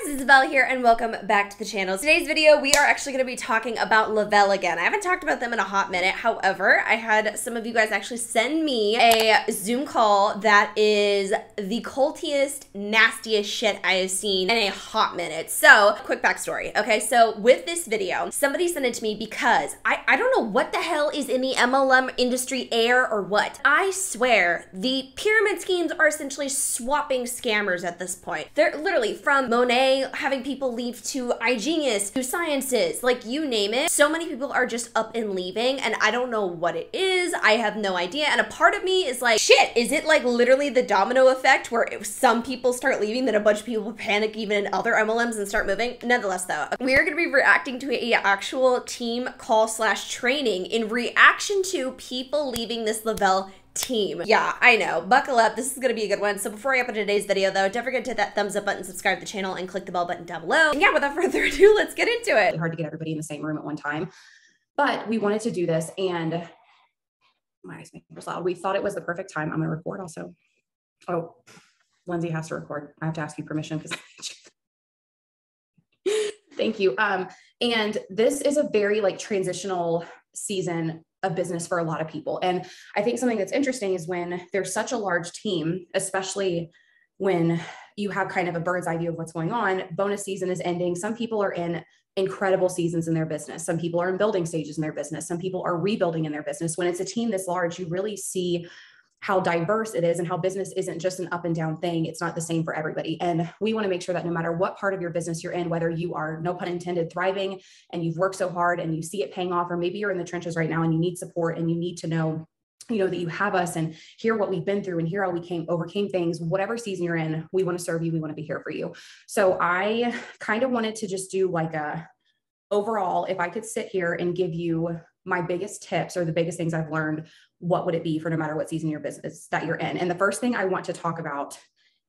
guys, Isabella here and welcome back to the channel. Today's video, we are actually going to be talking about Le-Vel again. I haven't talked about them in a hot minute. However, I had some of you guys actually send me a Zoom call that is the cultiest, nastiest shit I have seen in a hot minute. So, quick backstory. Okay, so with this video, somebody sent it to me because I don't know what the hell is in the MLM industry air or what. I swear, the pyramid schemes are essentially swapping scammers at this point. They're literally from Monet having people leave to iGenius, to Sciences, like you name it. So many people are just up and leaving and I don't know what it is. I have no idea. And a part of me is like, shit, is it like literally the domino effect where if some people start leaving, then a bunch of people panic even in other MLMs and start moving? Nonetheless though, we are going to be reacting to a actual team call / training in reaction to people leaving this Le-Vel team. Yeah, I know. Buckle up. This is going to be a good one. So before I get into today's video though, don't forget to hit that thumbs up button, subscribe to the channel, and click the bell button down below. And yeah, without further ado, let's get into it. Really hard to get everybody in the same room at one time, but we wanted to do this and my eyes make it loud. We thought it was the perfect time. I'm going to record also. Oh, Lindsay has to record. I have to ask you permission because thank you. And this is a very like transitional season of business for a lot of people. And I think something that's interesting is when there's such a large team, especially when you have kind of a bird's eye view of what's going on, bonus season is ending. Some people are in incredible seasons in their business. Some people are in building stages in their business. Some people are rebuilding in their business. When it's a team this large, you really see how diverse it is and how business isn't just an up and down thing. It's not the same for everybody. And we want to make sure that no matter what part of your business you're in, whether you are, no pun intended, thriving and you've worked so hard and you see it paying off, or maybe you're in the trenches right now and you need support and you need to know, that you have us and hear what we've been through and hear how we overcame things, whatever season you're in, we want to serve you. We want to be here for you. So I kind of wanted to just do like a overall, if I could sit here and give you my biggest tips or the biggest things I've learned, what would it be for no matter what season of your business that you're in? And the first thing I want to talk about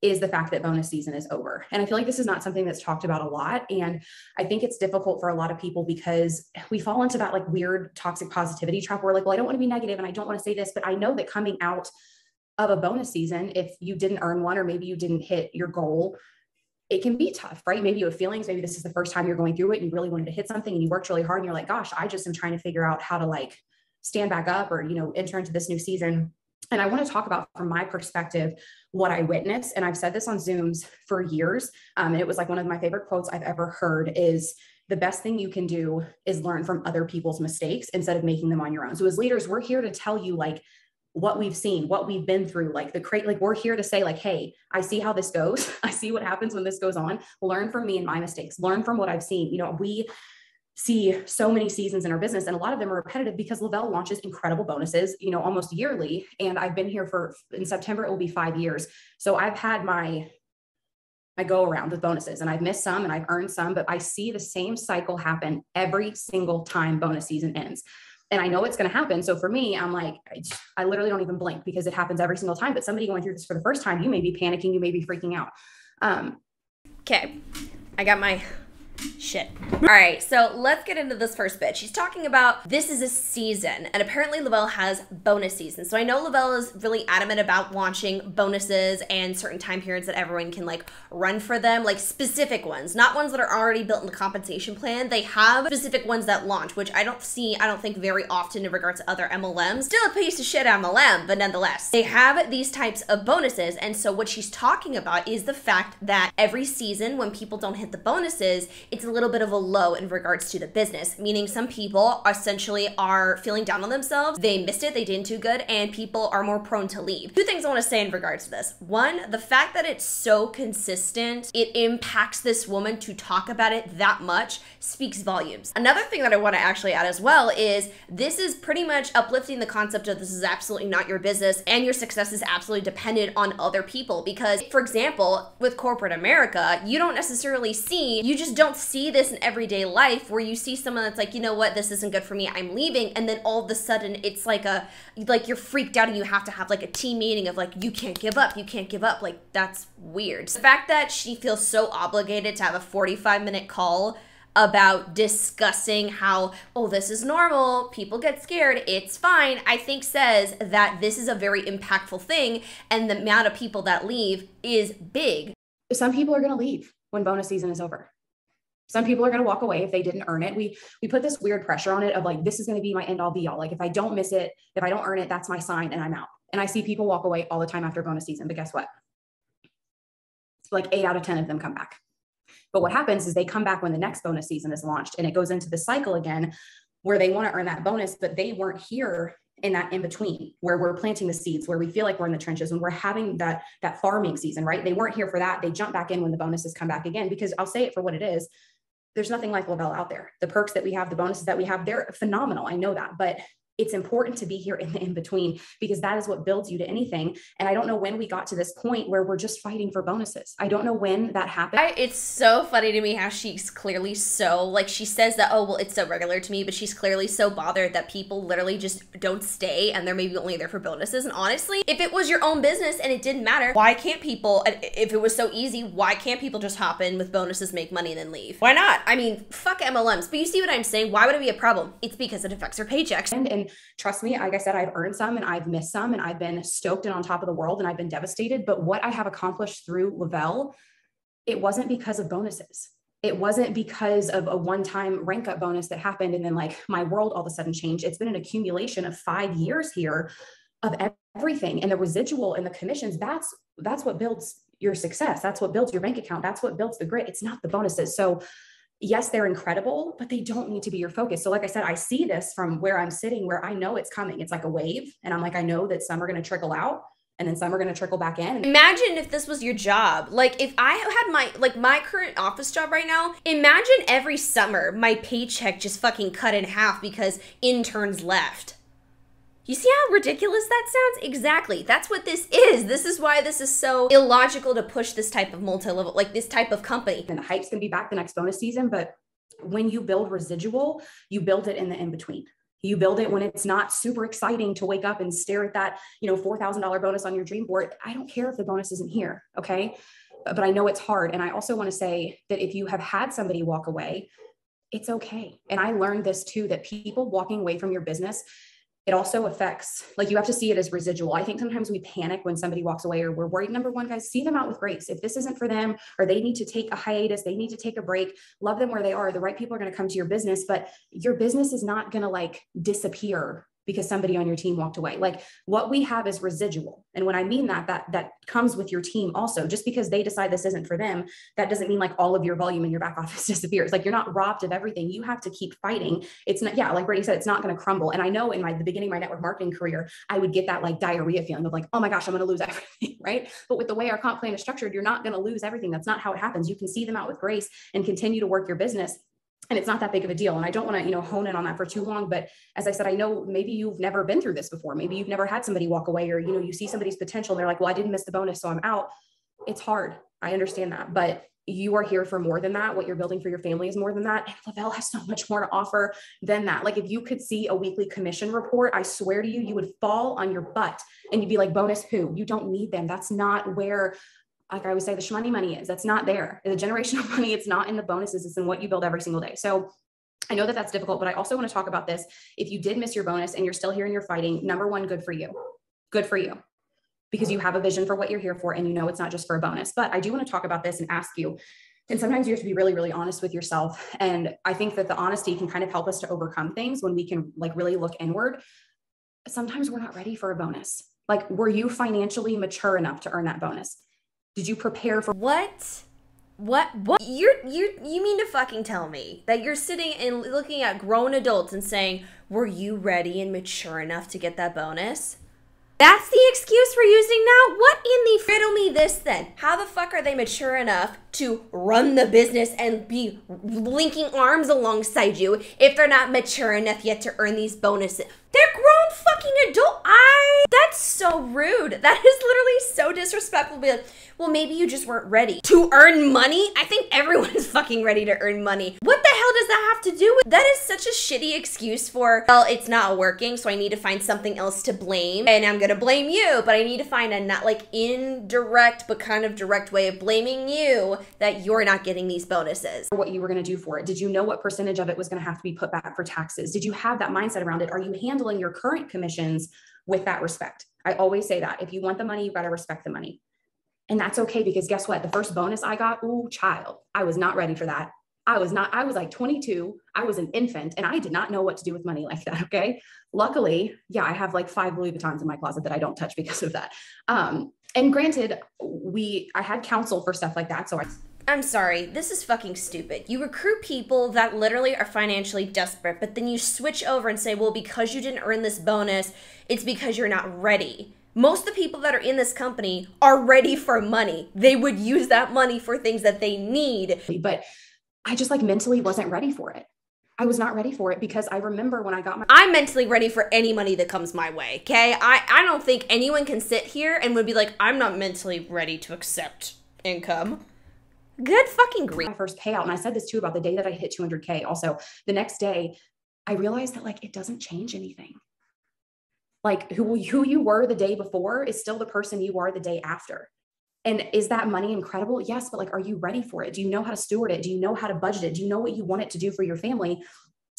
is the fact that bonus season is over. And I feel like this is not something that's talked about a lot. And I think it's difficult for a lot of people because we fall into that like weird toxic positivity trap where like, well, I don't want to be negative and I don't want to say this, but I know that coming out of a bonus season, if you didn't earn one or maybe you didn't hit your goal, it can be tough, right? Maybe you have feelings. Maybe this is the first time you're going through it and you really wanted to hit something and you worked really hard and you're like, gosh, I just am trying to figure out how to like stand back up or, enter into this new season. And I want to talk about from my perspective, what I witnessed. And I've said this on Zooms for years. And it was like one of my favorite quotes I've ever heard is the best thing you can do is learn from other people's mistakes instead of making them on your own. So as leaders, we're here to tell you like what we've seen, what we've been through, like we're here to say like, hey, I see how this goes. I see what happens when this goes on. Learn from me and my mistakes, learn from what I've seen. We see so many seasons in our business and a lot of them are repetitive because Le-Vel launches incredible bonuses, almost yearly. And I've been here in September, it will be 5 years. So I've had my go around with bonuses and I've missed some and I've earned some, but I see the same cycle happen every single time bonus season ends. And I know it's going to happen. So for me, I'm like, I literally don't even blink because it happens every single time. But somebody going through this for the first time, you may be panicking, you may be freaking out. Okay, I got my shit. All right, so let's get into this first bit. She's talking about this is a season, and apparently Le-Vel has bonus seasons. So I know Le-Vel is really adamant about launching bonuses and certain time periods that everyone can like run for them, like specific ones, not ones that are already built in the compensation plan. They have specific ones that launch, which I don't think very often in regards to other MLMs. Still a piece of shit MLM, but nonetheless, they have these types of bonuses. And so what she's talking about is the fact that every season when people don't hit the bonuses, it's a little bit of a low in regards to the business, meaning some people essentially are feeling down on themselves. They missed it, they didn't do good, and people are more prone to leave. Two things I want to say in regards to this. One, the fact that it's so consistent, it impacts this woman to talk about it that much speaks volumes. Another thing that I want to actually add as well is this is pretty much uplifting the concept of this is absolutely not your business and your success is absolutely dependent on other people. Because, for example, with corporate America, you just don't see this in everyday life where you see someone that's like, you know what, this isn't good for me, I'm leaving, and then all of a sudden it's like you're freaked out and you have to have like a team meeting of like, you can't give up, like that's weird. The fact that she feels so obligated to have a 45-minute call about discussing how, oh, this is normal, people get scared, it's fine, I think says that this is a very impactful thing and the amount of people that leave is big. Some people are going to leave. when bonus season is over. Some people are going to walk away if they didn't earn it. We put this weird pressure on it of like, this is going to be my end all be all. Like if I don't miss it, if I don't earn it, that's my sign and I'm out. And I see people walk away all the time after bonus season, but guess what? Like 8 out of 10 of them come back. But what happens is they come back when the next bonus season is launched, and it goes into the cycle again where they want to earn that bonus, but they weren't here in that in between where we're planting the seeds, where we feel like we're in the trenches, when we're having that farming season, right? They weren't here for that. They jump back in when the bonuses come back again, because I'll say it for what it is. There's nothing like Le-Vel out there. The perks that we have, the bonuses that we have, they're phenomenal. I know that, but it's important to be here in the in-between, because that is what builds you to anything. And I don't know when we got to this point where we're just fighting for bonuses. I don't know when that happened. It's so funny to me how she's clearly so, like, she says that, oh, well, it's so regular to me, but she's clearly so bothered that people literally just don't stay and they're maybe only there for bonuses. And honestly, if it was your own business and it didn't matter, why can't people, if it was so easy, why can't people just hop in with bonuses, make money, and then leave? Why not? I mean, fuck MLMs. But you see what I'm saying? Why would it be a problem? It's because it affects her paychecks. And trust me, like I said, I've earned some and I've missed some, and I've been stoked and on top of the world, and I've been devastated. But what I have accomplished through Le-Vel, it wasn't because of bonuses. It wasn't because of a one-time rank up bonus that happened and then like my world all of a sudden changed. It's been an accumulation of 5 years here of everything, and the residual and the commissions. That's what builds your success. That's what builds your bank account. That's what builds the grit. It's not the bonuses. So yes, they're incredible, but they don't need to be your focus. So like I said, I see this from where I'm sitting, where I know it's coming. It's like a wave. And I'm like, I know that some are going to trickle out and then some are going to trickle back in. Imagine if this was your job. Like if I had my current office job right now, imagine every summer my paycheck just fucking cut in half because interns left. You see how ridiculous that sounds? Exactly. That's what this is. This is why this is so illogical to push this type of multi-level, like this type of company. And the hype's going to be back the next bonus season. But when you build residual, you build it in the in-between. You build it when it's not super exciting to wake up and stare at that, $4,000 bonus on your dream board. I don't care if the bonus isn't here. Okay. But I know it's hard. And I also want to say that if you have had somebody walk away, it's okay. And I learned this too, that people walking away from your business, it also affects, like, you have to see it as residual. I think sometimes we panic when somebody walks away, or we're worried. Number one, guys, see them out with grace. If this isn't for them, or they need to take a hiatus, they need to take a break, love them where they are. The right people are going to come to your business, but your business is not going to like disappear because somebody on your team walked away. Like, what we have is residual. And when I mean that comes with your team also. Just because they decide this isn't for them, that doesn't mean like all of your volume in your back office disappears. Like, you're not robbed of everything. You have to keep fighting. It's not, like Brittany said, it's not going to crumble. And I know in the beginning of my network marketing career, I would get that like diarrhea feeling of like, oh my gosh, I'm going to lose everything, right? But with the way our comp plan is structured, you're not going to lose everything. That's not how it happens. You can see them out with grace and continue to work your business. And it's not that big of a deal. And I don't want to, hone in on that for too long. But as I said, I know maybe you've never been through this before. Maybe you've never had somebody walk away, or, you see somebody's potential and they're like, well, I didn't miss the bonus, so I'm out. It's hard. I understand that. But you are here for more than that. What you're building for your family is more than that. And Le-Vel has so much more to offer than that. Like, if you could see a weekly commission report, I swear to you, you would fall on your butt and you'd be like, bonus who? You don't need them. That's not where, like I always say, the shmoney money is. That's not there. The generational money, it's not in the bonuses. It's in what you build every single day. So I know that that's difficult, but I also want to talk about this. If you did miss your bonus and you're still here and you're fighting, number one, good for you. Good for you. Because you have a vision for what you're here for, and it's not just for a bonus. But I do want to talk about this and ask you, and sometimes you have to be really, really honest with yourself. And I think that the honesty can kind of help us to overcome things when we can like really look inward. Sometimes we're not ready for a bonus. Like, were you financially mature enough to earn that bonus? Did you prepare for what? You mean to fucking tell me that you're sitting and looking at grown adults and saying, were you ready and mature enough to get that bonus? That's the excuse we're using now? What in the riddle me this then? How the fuck are they mature enough to run the business and be linking arms alongside you if they're not mature enough yet to earn these bonuses? They're grown fucking adult. That's so rude. That is literally so disrespectful. Be like, well, maybe you just weren't ready to earn money. I think everyone's fucking ready to earn money. What the hell does that have to do with? That is such a shitty excuse for, well, it's not working, so I need to find something else to blame, and I'm gonna blame you, but I need to find a not like indirect but kind of direct way of blaming you that you're not getting these bonuses. What you were going to do for it. Did you know what percentage of it was going to have to be put back for taxes? Did you have that mindset around it? Are you handling your current commissions with that respect? I always say that if you want the money, you got to respect the money. And that's okay, because guess what? The first bonus I got, ooh, child, I was not ready for that. I was like 22. I was an infant and I did not know what to do with money like that. Okay. Luckily, yeah, I have like 5 Louis Vuittons in my closet that I don't touch because of that. And granted, I had counsel for stuff like that. So I'm sorry, this is fucking stupid. You recruit people that literally are financially desperate, but then you switch over and say, well, because you didn't earn this bonus, it's because you're not ready. Most of the people that are in this company are ready for money. They would use that money for things that they need. But I just like mentally wasn't ready for it. I was not ready for it, because I remember when I got I'm mentally ready for any money that comes my way, okay? I don't think anyone can sit here and would be like, I'm not mentally ready to accept income. Good fucking grief. My first payout, and I said this too about the day that I hit 200K. Also, the next day, I realized that like it doesn't change anything. Like who you were the day before is still the person you are the day after. And is that money incredible? Yes, but like, are you ready for it? Do you know how to steward it? Do you know how to budget it? Do you know what you want it to do for your family?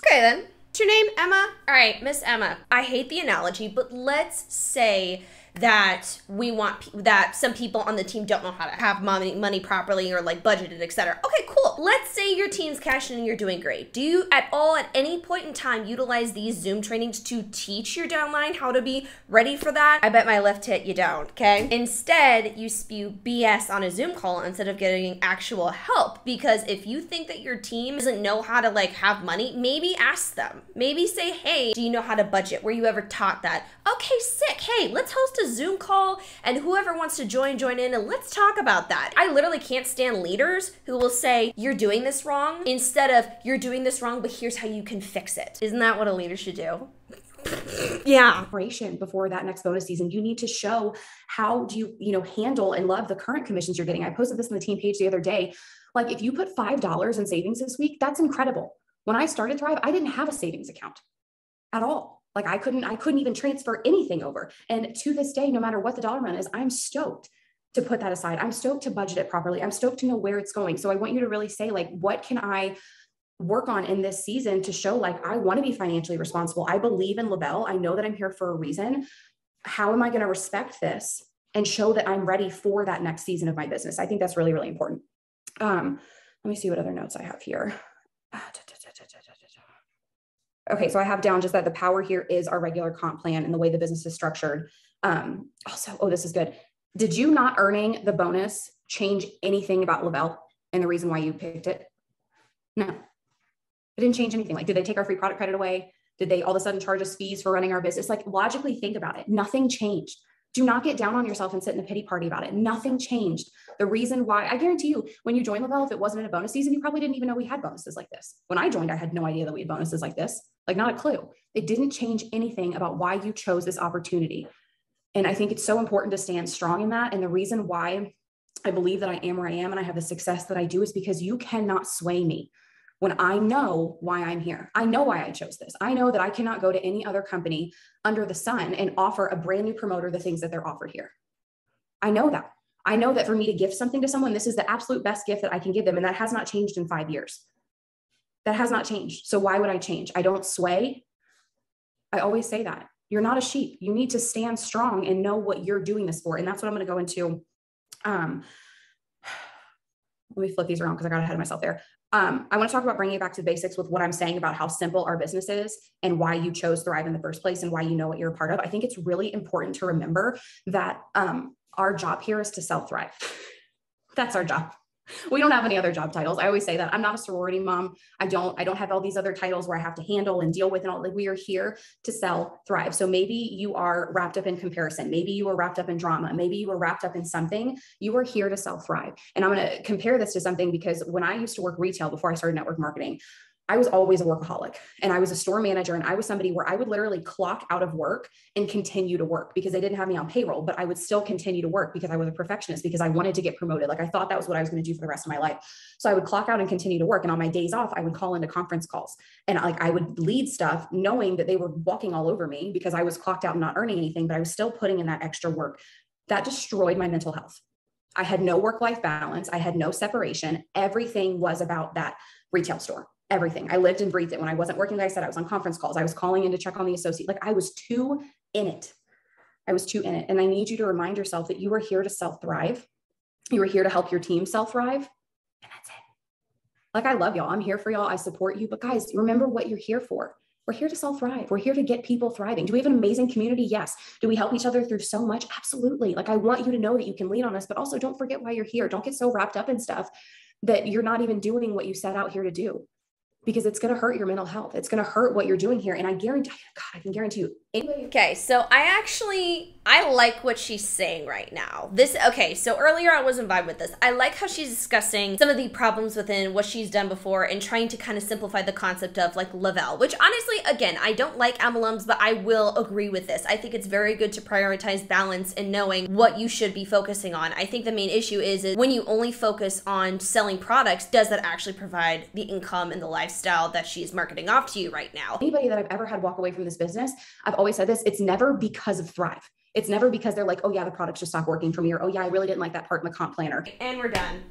Okay then. What's your name, Emma? All right, Miss Emma. I hate the analogy, but let's say that we want that some people on the team don't know how to have money properly or like budgeted, etc. Okay, cool. Let's say your team's cashing and you're doing great. Do you at any point in time utilize these Zoom trainings to teach your downline how to be ready for that? I bet my left hit you don't, okay? Instead, you spew BS on a Zoom call instead of getting actual help, because if you think that your team doesn't know how to like have money, maybe ask them. Maybe say, hey, do you know how to budget? Were you ever taught that? Okay, sick. Hey, let's host a Zoom call and whoever wants to join in and let's talk about that. I literally can't stand leaders who will say, you're doing this wrong, instead of you're doing this wrong, but here's how you can fix it. Isn't that what a leader should do? Yeah. Before that next bonus season, you need to show how do you handle and love the current commissions you're getting. I posted this on the team page the other day. Like if you put $5 in savings this week, that's incredible. When I started Thrive, I didn't have a savings account at all. Like I couldn't even transfer anything over. And to this day, no matter what the dollar amount is, I'm stoked to put that aside. I'm stoked to budget it properly. I'm stoked to know where it's going. So I want you to really say like, what can I work on in this season to show like, I want to be financially responsible. I believe in Le-Vel. I know that I'm here for a reason. How am I going to respect this and show that I'm ready for that next season of my business? I think that's really, really important. Let me see what other notes I have here. Okay, so I have down just that the power here is our regular comp plan and the way the business is structured. Also, oh, this is good. Did you not earning the bonus change anything about Le-Vel and the reason why you picked it? No, it didn't change anything. Like, did they take our free product credit away? Did they all of a sudden charge us fees for running our business? Like, logically think about it. Nothing changed. Do not get down on yourself and sit in a pity party about it. Nothing changed. The reason why, I guarantee you, when you joined Le-Vel, if it wasn't in a bonus season, you probably didn't even know we had bonuses like this. When I joined, I had no idea that we had bonuses like this. Like, not a clue. It didn't change anything about why you chose this opportunity. And I think it's so important to stand strong in that. And the reason why I believe that I am where I am and I have the success that I do is because you cannot sway me. When I know why I'm here, I know why I chose this. I know that I cannot go to any other company under the sun and offer a brand new promoter the things that they're offered here. I know that. I know that for me to give something to someone, this is the absolute best gift that I can give them. And that has not changed in 5 years. That has not changed. So why would I change? I don't sway. I always say that. You're not a sheep. You need to stand strong and know what you're doing this for. And that's what I'm going to go into. Let me flip these around because I got ahead of myself there. I want to talk about bringing it back to the basics with what I'm saying about how simple our business is and why you chose Thrive in the first place and why you know what you're a part of. I think it's really important to remember that our job here is to sell Thrive. That's our job. We don't have any other job titles. I always say that I'm not a sorority mom. I don't have all these other titles where I have to handle and deal with and all. Like, we are here to sell Thrive. So maybe you are wrapped up in comparison. Maybe you are wrapped up in drama. Maybe you are wrapped up in something. You are here to sell Thrive. And I'm going to compare this to something because when I used to work retail before I started network marketing, I was always a workaholic and I was a store manager and I was somebody where I would literally clock out of work and continue to work because they didn't have me on payroll, but I would still continue to work because I was a perfectionist, because I wanted to get promoted. Like, I thought that was what I was going to do for the rest of my life. So I would clock out and continue to work. And on my days off, I would call into conference calls and I would lead stuff knowing that they were walking all over me because I was clocked out and not earning anything, but I was still putting in that extra work. That destroyed my mental health. I had no work-life balance. I had no separation. Everything was about that retail store. Everything. I lived and breathed it. When I wasn't working, like I said, I was on conference calls. I was calling in to check on the associate. Like, I was too in it. I was too in it. And I need you to remind yourself that you are here to sell Thrive. You were here to help your team thrive. And that's it. Like, I love y'all. I'm here for y'all. I support you. But guys, remember what you're here for. We're here to thrive. We're here to get people thriving. Do we have an amazing community? Yes. Do we help each other through so much? Absolutely. Like, I want you to know that you can lean on us, but also don't forget why you're here. Don't get so wrapped up in stuff that you're not even doing what you set out here to do, because it's going to hurt your mental health. It's going to hurt what you're doing here. And I guarantee, God, I can guarantee you. Okay, so I like what she's saying right now. Okay, so earlier I wasn't vibing with this. I like how she's discussing some of the problems within what she's done before and trying to kind of simplify the concept of like Le-Vel, which honestly, again, I don't like MLMs, but I will agree with this. I think it's very good to prioritize balance and knowing what you should be focusing on. I think the main issue is when you only focus on selling products, does that actually provide the income and the lifestyle that she's marketing off to you right now? Anybody that I've ever had walk away from this business, I've always said this, it's never because of Thrive. It's never because they're like, oh yeah, the products just stopped working for me, or oh yeah, I really didn't like that part in the comp planner. And we're done.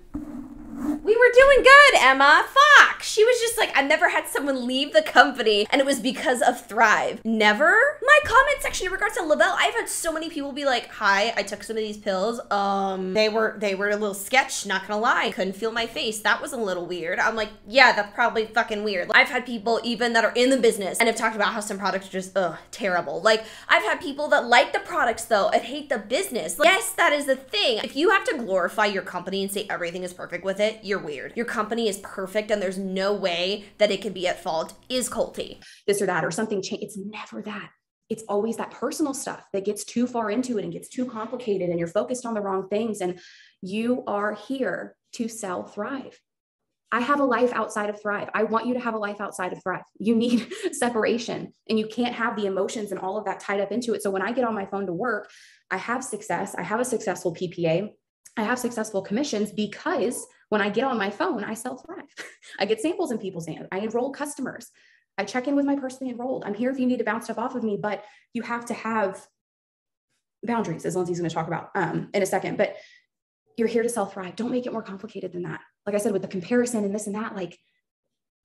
We were doing good, Emma. Fuck. She was just like, I've never had someone leave the company and it was because of Thrive. Never? My comment section in regards to Le-Vel, I've had so many people be like, hi, I took some of these pills. They were a little sketch, not gonna lie. Couldn't feel my face. That was a little weird. I'm like, yeah, that's probably fucking weird. I've had people even that are in the business and have talked about how some products are just, terrible. Like, I've had people that like the products though and hate the business. Like, yes, that is the thing. If you have to glorify your company and say everything is perfect with it, you're weird. Your company is perfect and there's no way that it can be at fault is culty. This or that or something change. It's never that. It's always that personal stuff that gets too far into it and gets too complicated and you're focused on the wrong things. And you are here to sell Thrive. I have a life outside of Thrive. I want you to have a life outside of Thrive. You need separation and you can't have the emotions and all of that tied up into it. So when I get on my phone to work, I have success. I have a successful PPA. I have successful commissions because when I get on my phone, I sell Thrive. I get samples in people's hands. I enroll customers. I check in with my personally enrolled. I'm here if you need to bounce stuff off of me, but you have to have boundaries, as Lindsay's going to talk about in a second. But you're here to sell Thrive. Don't make it more complicated than that. Like I said, with the comparison and this and that, like,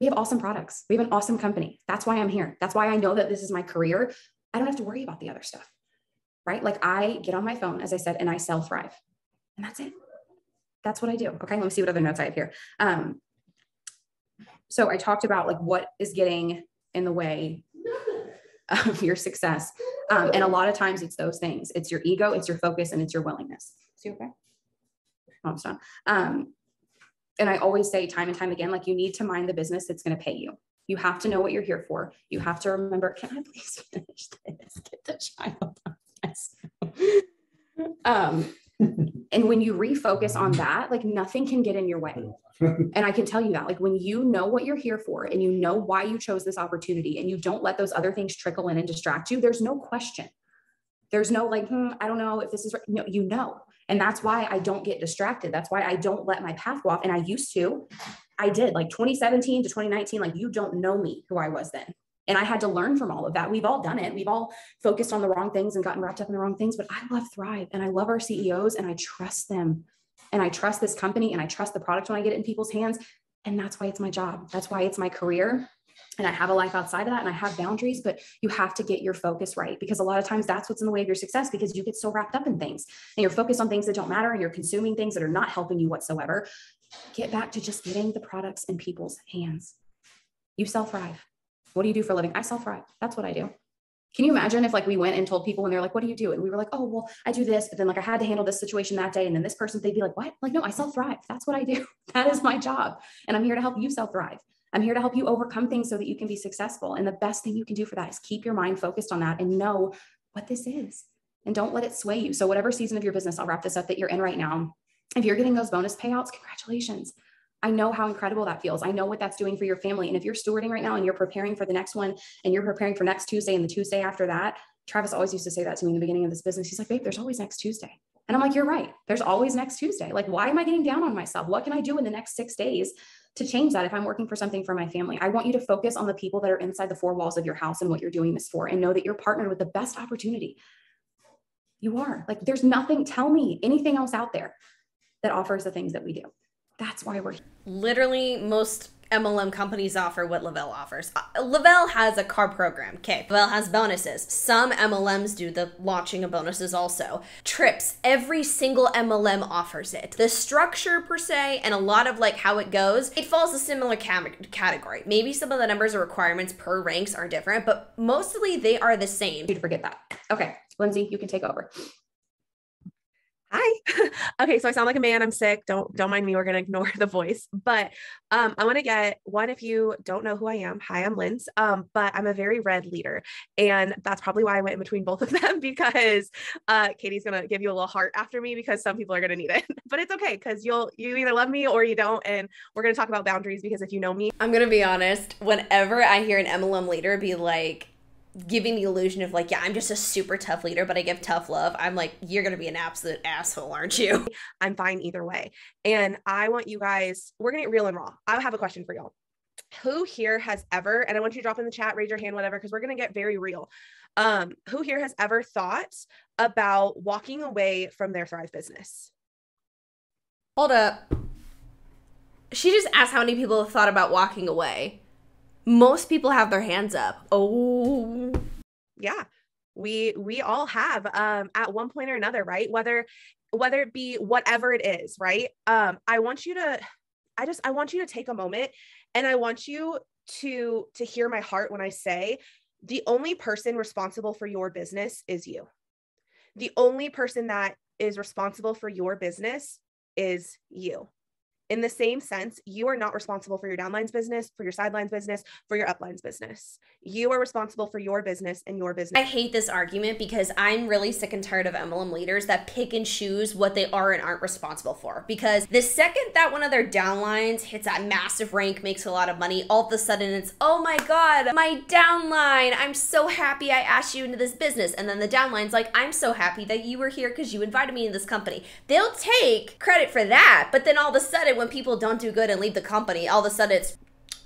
we have awesome products. We have an awesome company. That's why I'm here. That's why I know that this is my career. I don't have to worry about the other stuff, right? Like, I get on my phone, as I said, and I sell Thrive. And that's it. That's what I do. Okay, let me see what other notes I have here. So I talked about like what is getting in the way of your success. And a lot of times it's those things. It's your ego, it's your focus, and it's your willingness. Is he okay? Oh, I'm done. And I always say time and time again, like, you need to mind the business that's going to pay you. You have to know what you're here for. You have to remember, can I please finish this? Get the child on. And when you refocus on that, like, nothing can get in your way. And I can tell you that, like, when you know what you're here for and you know why you chose this opportunity and you don't let those other things trickle in and distract you, there's no question. There's no like, I don't know if this is right. No, you know. And that's why I don't get distracted. That's why I don't let my path go off. And I used to, I did, like 2017 to 2019, like, you don't know me who I was then. And I had to learn from all of that. We've all done it. We've all focused on the wrong things and gotten wrapped up in the wrong things, but I love Thrive and I love our CEOs and I trust them and I trust this company and I trust the product when I get it in people's hands. And that's why it's my job. That's why it's my career. And I have a life outside of that and I have boundaries, but you have to get your focus right, because a lot of times that's what's in the way of your success, because you get so wrapped up in things and you're focused on things that don't matter and you're consuming things that are not helping you whatsoever. Get back to just getting the products in people's hands. You sell Thrive. What do you do for a living? I sell Thrive. That's what I do. Can you imagine if like we went and told people and they're like, what do you do? And we were like, oh, well, I do this, but then like I had to handle this situation that day. And then this person, they'd be like, what? Like, no, I sell Thrive. That's what I do. That is my job. And I'm here to help you sell Thrive. I'm here to help you overcome things so that you can be successful. And the best thing you can do for that is keep your mind focused on that and know what this is and don't let it sway you. So whatever season of your business, I'll wrap this up, that you're in right now, if you're getting those bonus payouts, congratulations. I know how incredible that feels. I know what that's doing for your family. And if you're stewarding right now and you're preparing for the next one and you're preparing for next Tuesday and the Tuesday after that, Travis always used to say that to me in the beginning of this business. He's like, babe, there's always next Tuesday. And I'm like, you're right. There's always next Tuesday. Like, why am I getting down on myself? What can I do in the next 6 days to change that if I'm working for something for my family? I want you to focus on the people that are inside the four walls of your house and what you're doing this for, and know that you're partnered with the best opportunity. You are. Like, there's nothing, tell me anything else out there that offers the things that we do. That's why we're here. Literally most MLM companies offer what Le-Vel offers. Le-Vel has a car program. Okay. Le-Vel has bonuses. Some MLMs do the launching of bonuses also. Trips. Every single MLM offers it. The structure per se and a lot of like how it goes, it falls a similar category. Maybe some of the numbers or requirements per ranks are different, but mostly they are the same. You'd forget that. Okay, Lindsay, you can take over. Hi. Okay, so I sound like a man. I'm sick. Don't mind me. We're gonna ignore the voice. But I want to get one. If you don't know who I am, hi, I'm Linz. But I'm a very red leader, and that's probably why I went in between both of them because Katie's gonna give you a little heart after me because some people are gonna need it. But it's okay because you either love me or you don't, and we're gonna talk about boundaries because if you know me, I'm gonna be honest. Whenever I hear an MLM leader be like, giving the illusion of like, yeah, I'm just a super tough leader, but I give tough love, I'm like, you're going to be an absolute asshole, aren't you? I'm fine either way. And I want you guys, we're going to get real and raw. I have a question for y'all. Who here has ever, and I want you to drop in the chat, raise your hand, whatever, because we're going to get very real. Who here has ever thought about walking away from their Thrive business? Hold up. She just asked how many people have thought about walking away. Most people have their hands up. Oh, yeah, we all have at one point or another, right? Whether it be whatever it is, right? I want you to take a moment, and I want you to hear my heart when I say the only person responsible for your business is you. The only person that is responsible for your business is you. In the same sense, you are not responsible for your downlines business, for your sidelines business, for your uplines business. You are responsible for your business and your business. I hate this argument because I'm really sick and tired of MLM leaders that pick and choose what they are and aren't responsible for. Because the second that one of their downlines hits that massive rank, makes a lot of money, all of a sudden it's, oh my God, my downline, I'm so happy I asked you into this business. And then the downline's like, I'm so happy that you were here because you invited me in this company. They'll take credit for that, but then all of a sudden when people don't do good and leave the company, all of a sudden it's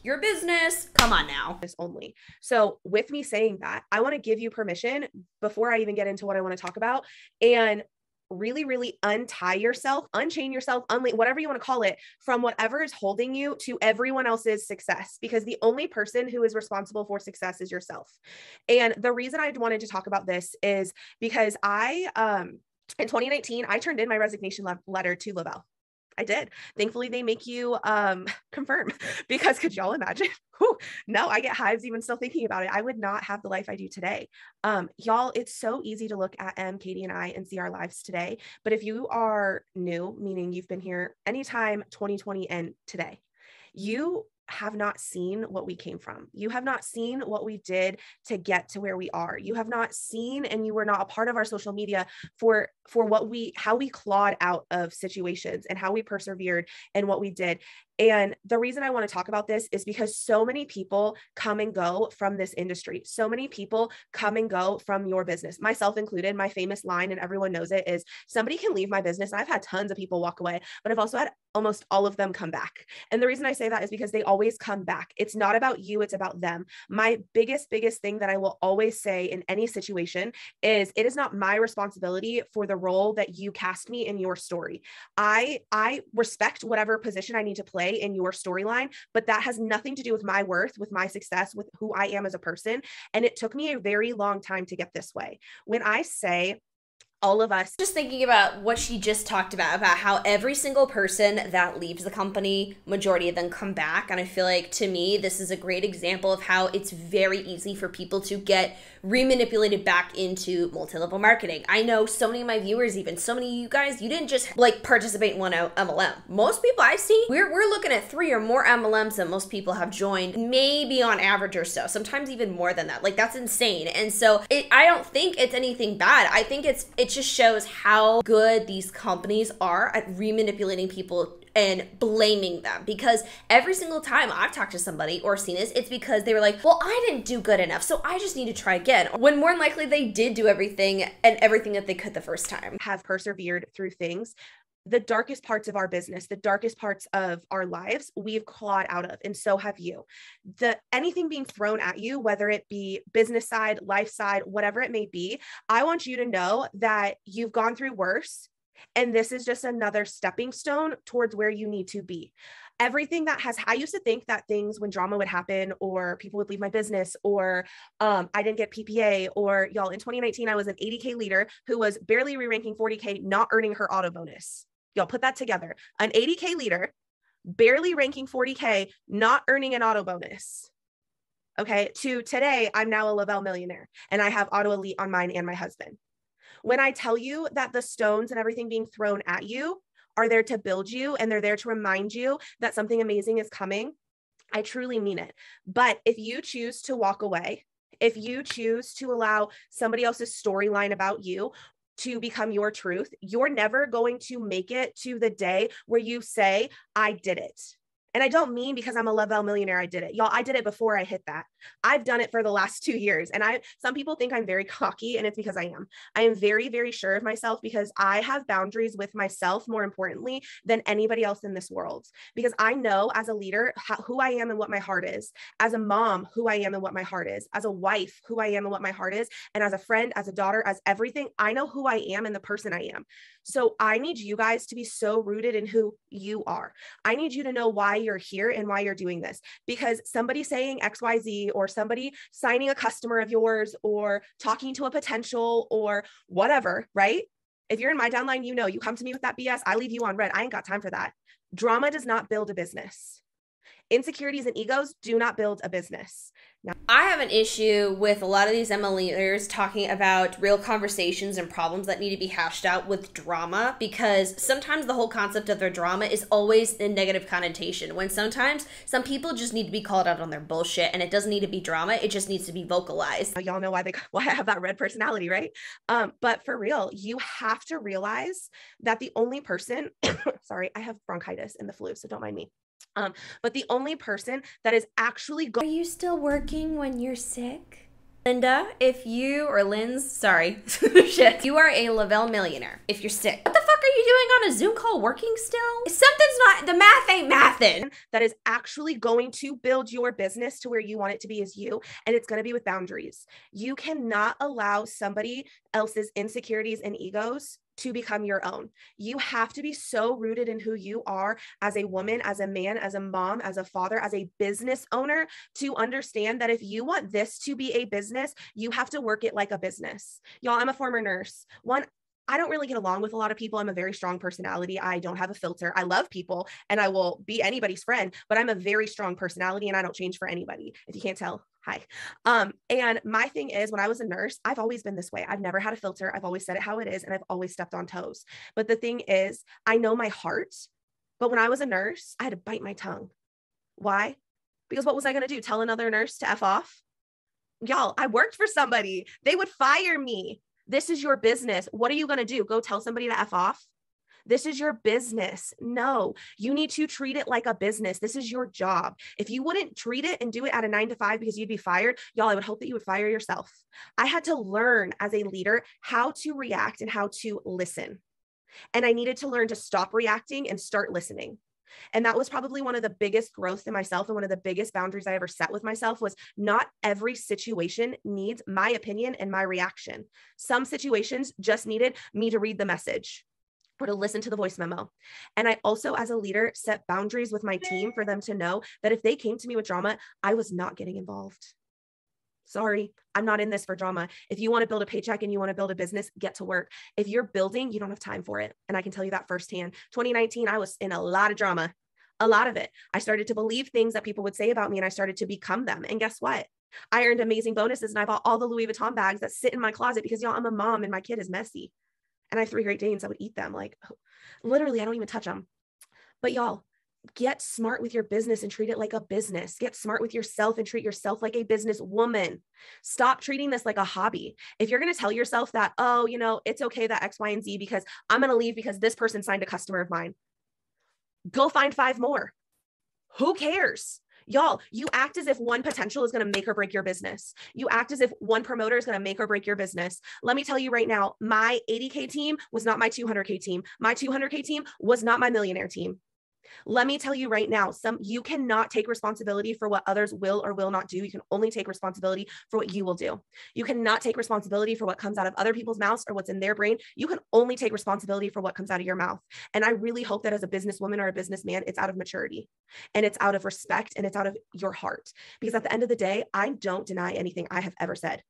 your business. Come on now. This only. So with me saying that, I want to give you permission before I even get into what I want to talk about and really, really untie yourself, unchain yourself, whatever you want to call it, from whatever is holding you to everyone else's success, because the only person who is responsible for success is yourself. And the reason I wanted to talk about this is because in 2019, I turned in my resignation letter to Le-Vel. I did. Thankfully, they make you confirm because could y'all imagine? Whew, no, I get hives even still thinking about it. I would not have the life I do today. Y'all, it's so easy to look at Katie and I and see our lives today. But if you are new, meaning you've been here anytime 2020 and today, you have not seen what we came from. You have not seen what we did to get to where we are. You have not seen, and you were not a part of our social media for how we clawed out of situations and how we persevered and what we did. And the reason I want to talk about this is because so many people come and go from this industry. So many people come and go from your business, myself included. My famous line, and everyone knows it, is somebody can leave my business. I've had tons of people walk away, but I've also had almost all of them come back. And the reason I say that is because they always come back. It's not about you, it's about them. My biggest thing that I will always say in any situation is it is not my responsibility for the role that you cast me in your story. I respect whatever position I need to play in your storyline, but that has nothing to do with my worth, with my success, with who I am as a person. And it took me a very long time to get this way. When I say all of us, just thinking about what she just talked about how every single person that leaves the company, majority of them come back. And I feel like, to me, this is a great example of how it's very easy for people to get remanipulated back into multi-level marketing. I know so many of my viewers, even so many of you guys, you didn't just like participate in one MLM. Most people I see, we're looking at 3 or more MLMs that most people have joined, maybe on average or so, sometimes even more than that. Like, that's insane. And so I don't think it's anything bad. I think it just shows how good these companies are at remanipulating people and blaming them, because every single time I've talked to somebody or seen this, it's because they were like, well, I didn't do good enough, so I just need to try again. When more than likely they did do everything that they could the first time. Have persevered through things. The darkest parts of our business, the darkest parts of our lives, we've clawed out of, and so have you. Anything being thrown at you, whether it be business side, life side, whatever it may be, I want you to know that you've gone through worse And this is just another stepping stone towards where you need to be. Everything that I used to think that things when drama would happen or people would leave my business or I didn't get PPA or y'all in 2019, I was an 80K leader who was barely re-ranking 40K, not earning her auto bonus. Y'all put that together. An 80K leader, barely ranking 40K, not earning an auto bonus. Okay. To today, I'm now a Le-Vel millionaire and I have auto elite on mine and my husband. When I tell you that the stones and everything being thrown at you are there to build you and they're there to remind you that something amazing is coming, I truly mean it. But if you choose to walk away, if you choose to allow somebody else's storyline about you to become your truth, you're never going to make it to the day where you say, I did it. And I don't mean because I'm a Le-Vel millionaire, I did it. Y'all, I did it before I hit that. I've done it for the last 2 years. And some people think I'm very cocky, and it's because I am. I am very, very sure of myself because I have boundaries with myself, more importantly, than anybody else in this world. Because I know as a leader, who I am and what my heart is. As a mom, who I am and what my heart is. As a wife, who I am and what my heart is. And as a friend, as a daughter, as everything, I know who I am and the person I am. So I need you guys to be so rooted in who you are. I need you to know why you're here and why you're doing this, because somebody saying XYZ or somebody signing a customer of yours or talking to a potential or whatever, right? If you're in my downline, you know, you come to me with that BS, I leave you on red. I ain't got time for that. Drama does not build a business. Insecurities and egos do not build a business. Now, I have an issue with a lot of these ML leaders talking about real conversations and problems that need to be hashed out with drama, because sometimes the whole concept of their drama is always in negative connotation, when sometimes some people just need to be called out on their bullshit, and it doesn't need to be drama, it just needs to be vocalized. Y'all know why I have that red personality, right? But for real, you have to realize that the only person, sorry, I have bronchitis and the flu, so don't mind me. But the only person that is actually Are you still working when you're sick? Linda, if you, or Lynn's, sorry, shit, you are a Le-Vel millionaire. If you're sick, what the fuck are you doing on a Zoom call working still? If something's not, the math ain't mathin'. That is actually going to build your business to where you want it to be is you, and it's going to be with boundaries. You cannot allow somebody else's insecurities and egos to become your own. You have to be so rooted in who you are as a woman, as a man, as a mom, as a father, as a business owner, to understand that if you want this to be a business, you have to work it like a business. Y'all, I'm a former nurse. I don't really get along with a lot of people. I'm a very strong personality. I don't have a filter. I love people and I will be anybody's friend, but I'm a very strong personality and I don't change for anybody. If you can't tell, hi. And my thing is, when I was a nurse, I've always been this way. I've never had a filter. I've always said it how it is. And I've always stepped on toes. But the thing is, I know my heart, but when I was a nurse, I had to bite my tongue. Why? Because what was I going to do? Tell another nurse to F off? Y'all, I worked for somebody. They would fire me. This is your business. What are you going to do? Go tell somebody to F off? This is your business. No, you need to treat it like a business. This is your job. If you wouldn't treat it and do it at a 9 to 5 because you'd be fired, y'all, I would hope that you would fire yourself. I had to learn as a leader how to react and how to listen. And I needed to learn to stop reacting and start listening. And that was probably one of the biggest growths in myself. And one of the biggest boundaries I ever set with myself was not every situation needs my opinion and my reaction. Some situations just needed me to read the message or to listen to the voice memo. And I also, as a leader, set boundaries with my team for them to know that if they came to me with drama, I was not getting involved. Sorry, I'm not in this for drama. If you want to build a paycheck and you want to build a business, get to work. If you're building, you don't have time for it. And I can tell you that firsthand. 2019, I was in a lot of drama, a lot of it. I started to believe things that people would say about me and I started to become them. And guess what? I earned amazing bonuses and I bought all the Louis Vuitton bags that sit in my closet because, y'all, I'm a mom and my kid is messy. And I have 3 Great Danes. I would eat them. Like, literally, I don't even touch them. But y'all, get smart with your business and treat it like a business. Get smart with yourself and treat yourself like a business woman. Stop treating this like a hobby. If you're going to tell yourself that, oh, you know, it's okay that X, Y, and Z because I'm going to leave because this person signed a customer of mine, go find 5 more. Who cares? Y'all, you act as if one potential is going to make or break your business. You act as if one promoter is going to make or break your business. Let me tell you right now, my 80K team was not my 200K team. My 200K team was not my millionaire team. Let me tell you right now, you cannot take responsibility for what others will or will not do. You can only take responsibility for what you will do. You cannot take responsibility for what comes out of other people's mouths or what's in their brain. You can only take responsibility for what comes out of your mouth. And I really hope that as a businesswoman or a businessman, it's out of maturity and it's out of respect and it's out of your heart. Because at the end of the day, I don't deny anything I have ever said.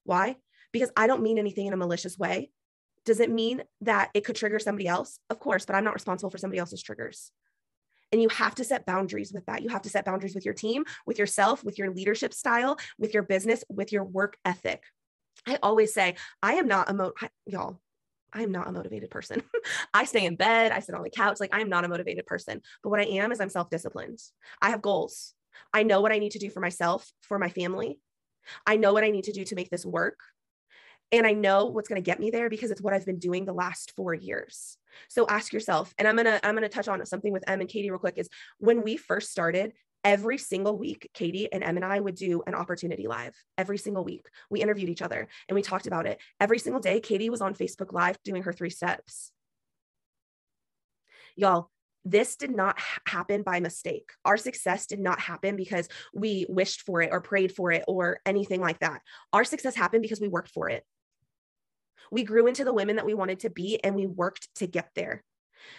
Why? Because I don't mean anything in a malicious way. Does it mean that it could trigger somebody else? Of course, but I'm not responsible for somebody else's triggers. And you have to set boundaries with that. You have to set boundaries with your team, with yourself, with your leadership style, with your business, with your work ethic. I always say, I am not a motivated person. I stay in bed. I sit on the couch. Like, I am not a motivated person. But what I am is I'm self-disciplined. I have goals. I know what I need to do for myself, for my family. I know what I need to do to make this work. And I know what's going to get me there because it's what I've been doing the last 4 years. So ask yourself, and I'm going to touch on something with Em and Katie real quick, is when we first started, every single week, Katie and Em and I would do an opportunity live every single week. We interviewed each other and we talked about it. Every single day, Katie was on Facebook Live doing her 3 steps. Y'all, this did not happen by mistake. Our success did not happen because we wished for it or prayed for it or anything like that. Our success happened because we worked for it. We grew into the women that we wanted to be and we worked to get there.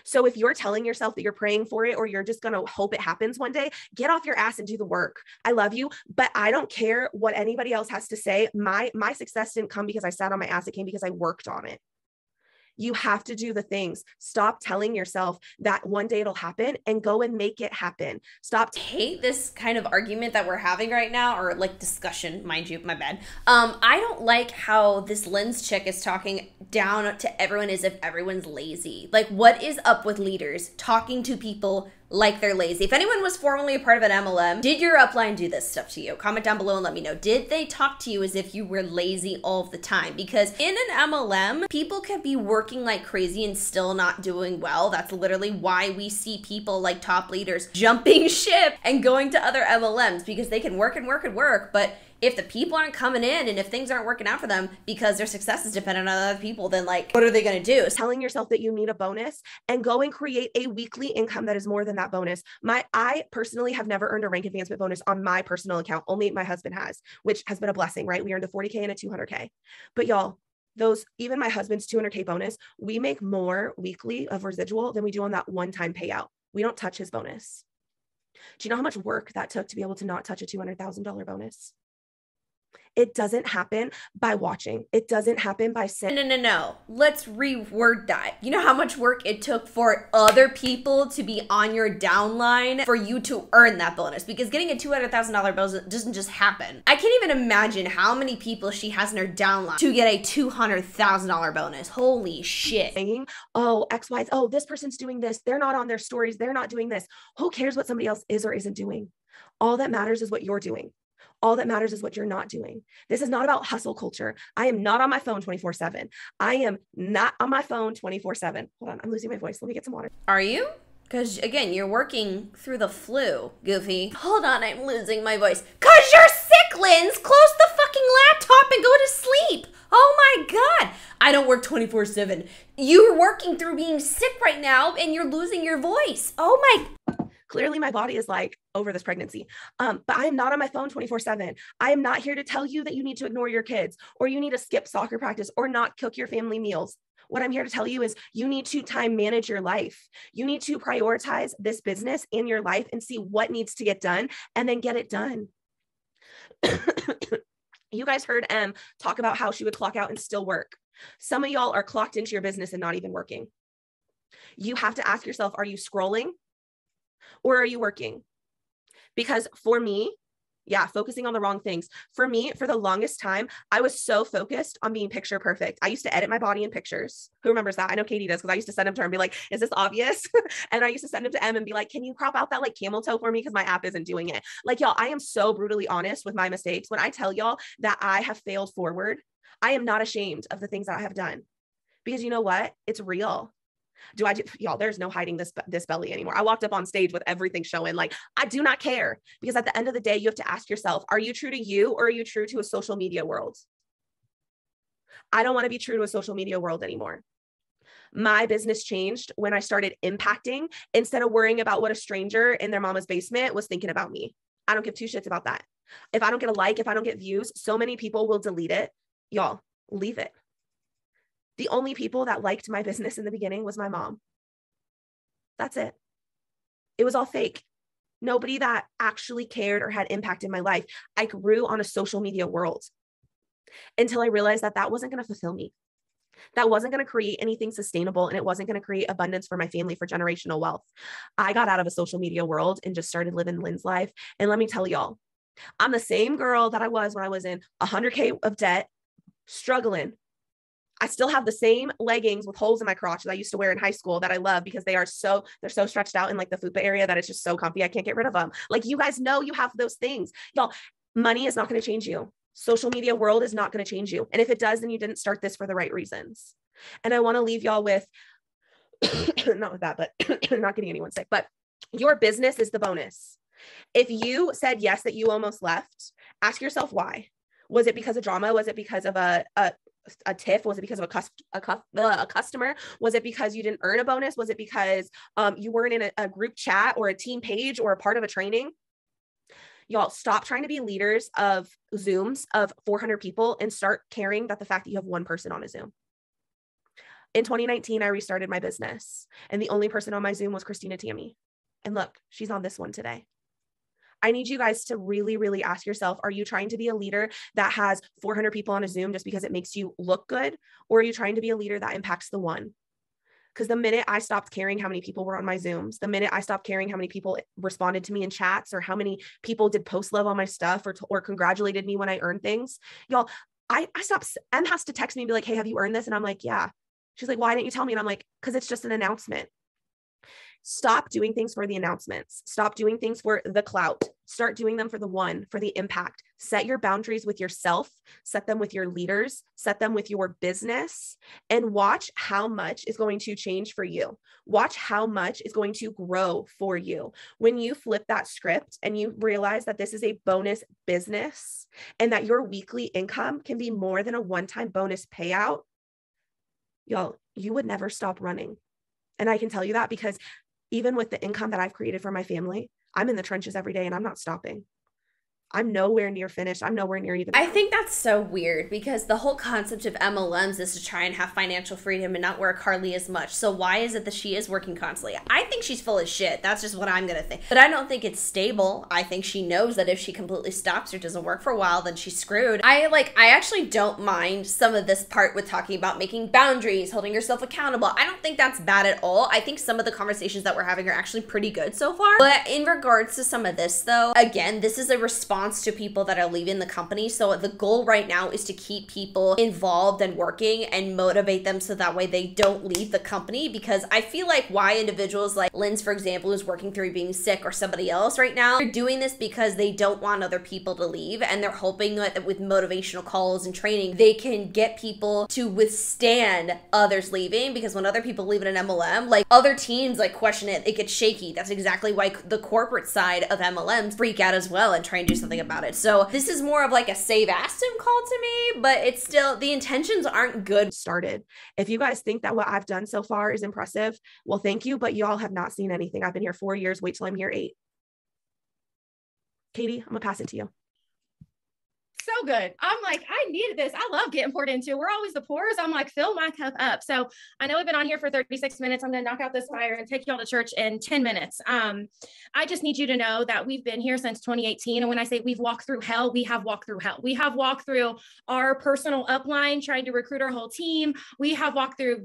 So if you're telling yourself that you're praying for it or you're just going to hope it happens one day, get off your ass and do the work. I love you, but I don't care what anybody else has to say. My success didn't come because I sat on my ass. It came because I worked on it. You have to do the things. Stop telling yourself that one day it'll happen and go and make it happen. Stop. I hate this kind of argument that we're having right now, or like discussion, mind you, my bad. I don't like how this Lynn's chick is talking down to everyone as if everyone's lazy. Like, what is up with leaders talking to people like they're lazy? If anyone was formerly a part of an MLM, did your upline do this stuff to you? Comment down below and let me know. Did they talk to you as if you were lazy all the time? Because in an MLM, people can be working like crazy and still not doing well. That's literally why we see people like top leaders jumping ship and going to other MLMs, because they can work and work and work, but if the people aren't coming in and if things aren't working out for them because their success is dependent on other people, then like, what are they going to do? Telling yourself that you need a bonus and go and create a weekly income that is more than that bonus. I personally have never earned a rank advancement bonus on my personal account. Only my husband has, which has been a blessing, right? We earned a 40K and a 200K. But y'all, even my husband's 200K bonus, we make more weekly of residual than we do on that one-time payout. We don't touch his bonus. Do you know how much work that took to be able to not touch a $200,000 bonus? It doesn't happen by watching. It doesn't happen by saying, No. Let's reword that. You know how much work it took for other people to be on your downline for you to earn that bonus? Because getting a $200,000 bonus doesn't just happen. I can't even imagine how many people she has in her downline to get a $200,000 bonus. Holy shit. Saying, oh, X, Y, oh, this person's doing this. They're not on their stories. They're not doing this. Who cares what somebody else is or isn't doing? All that matters is what you're doing. All that matters is what you're not doing. This is not about hustle culture. I am not on my phone 24/7. I am not on my phone 24/7. Hold on, I'm losing my voice. Let me get some water. Are you? Because again, you're working through the flu, Goofy. Hold on, I'm losing my voice. Cause you're sick, Linz. Close the fucking laptop and go to sleep. Oh my God. I don't work 24/7. You're working through being sick right now and you're losing your voice. Oh my. Clearly my body is like over this pregnancy. But I am not on my phone 24/7. I am not here to tell you that you need to ignore your kids or you need to skip soccer practice or not cook your family meals. What I'm here to tell you is you need to time manage your life. You need to prioritize this business in your life and see what needs to get done and then get it done. You guys heard Em talk about how she would clock out and still work. Some of y'all are clocked into your business and not even working. You have to ask yourself, are you scrolling? Or are you working? Because for me, focusing on the wrong things. For me, for the longest time, I was so focused on being picture perfect. I used to edit my body in pictures. Who remembers that? I know Katie does, because I used to send them to her and be like, is this obvious? And I used to send them to Em and be like, can you crop out that like camel toe for me? Because my app isn't doing it. Like, y'all, I am so brutally honest with my mistakes. When I tell y'all that I have failed forward, I am not ashamed of the things that I have done. Because you know what? It's real. Y'all, there's no hiding this belly anymore. I walked up on stage with everything showing. Like, I do not care, because at the end of the day, you have to ask yourself, are you true to you or are you true to a social media world? I don't want to be true to a social media world anymore. My business changed when I started impacting instead of worrying about what a stranger in their mama's basement was thinking about me. I don't give two shits about that. If I don't get a like, if I don't get views, so many people will delete it. Y'all, leave it. The only people that liked my business in the beginning was my mom. That's it. It was all fake. Nobody that actually cared or had impact in my life. I grew on a social media world until I realized that that wasn't going to fulfill me. That wasn't going to create anything sustainable, and it wasn't going to create abundance for my family, for generational wealth. I got out of a social media world and just started living Lynn's life. And let me tell y'all, I'm the same girl that I was when I was in 100K of debt, struggling. I still have the same leggings with holes in my crotch that I used to wear in high school that I love because they're so stretched out in like the fupa area that it's just so comfy. I can't get rid of them. Like, you guys know you have those things. Y'all, money is not going to change you. Social media world is not going to change you. And if it does, then you didn't start this for the right reasons. And I want to leave y'all with, not with that, but not getting anyone sick, but your business is the bonus. If you said yes, that you almost left, ask yourself why. Was it because of drama? Was it because of a tiff? Was it because of a customer? Was it because you didn't earn a bonus? Was it because you weren't in a group chat or a team page or a part of a training? Y'all, stop trying to be leaders of Zooms of 400 people and start caring that the fact that you have one person on a Zoom. In 2019, I restarted my business, and the only person on my Zoom was Christina Tammy. And look, she's on this one today. I need you guys to really, really ask yourself, are you trying to be a leader that has 400 people on a Zoom just because it makes you look good? Or are you trying to be a leader that impacts the one? Because the minute I stopped caring how many people were on my Zooms, the minute I stopped caring how many people responded to me in chats or how many people did post love on my stuff or congratulated me when I earned things, y'all, I stopped. Em has to text me and be like, hey, have you earned this? And I'm like, yeah. She's like, why didn't you tell me? And I'm like, because it's just an announcement. Stop doing things for the announcements. Stop doing things for the clout. Start doing them for the one, for the impact. Set your boundaries with yourself, set them with your leaders, set them with your business, and watch how much is going to change for you. Watch how much is going to grow for you. When you flip that script and you realize that this is a bonus business and that your weekly income can be more than a one-time bonus payout, y'all, you would never stop running. And I can tell you that because even with the income that I've created for my family, I'm in the trenches every day and I'm not stopping. I'm nowhere near finished. I'm nowhere near even. I think that's so weird because the whole concept of MLMs is to try and have financial freedom and not work hardly as much. So why is it that she is working constantly? I think she's full of shit. That's just what I'm going to think. But I don't think it's stable. I think she knows that if she completely stops or doesn't work for a while, then she's screwed. I actually don't mind some of this part with talking about making boundaries, holding yourself accountable. I don't think that's bad at all. I think some of the conversations that we're having are actually pretty good so far. But in regards to some of this though, again, this is a response to people that are leaving the company. So the goal right now is to keep people involved and working and motivate them so that way they don't leave the company, because I feel like why individuals like Lynn's, for example, who's working through being sick, or somebody else right now, they're doing this because they don't want other people to leave, and they're hoping that with motivational calls and training, they can get people to withstand others leaving, because when other people leave in an MLM, like other teams like question it, it gets shaky. That's exactly why the corporate side of MLMs freak out as well and try and do something about it. So this is more of like a save Aston call to me, but it's still, the intentions aren't good. Started. If you guys think that what I've done so far is impressive, well, thank you, but y'all have not seen anything. I've been here 4 years. Wait till I'm here 8. Katie, I'm gonna pass it to you. So good. I'm like, I needed this. I love getting poured into. We're always the pours. I'm like, fill my cup up. So I know we've been on here for 36 minutes. I'm going to knock out this fire and take y'all to church in 10 minutes. I just need you to know that we've been here since 2018. And when I say we've walked through hell, we have walked through hell. We have walked through our personal upline, trying to recruit our whole team. We have walked through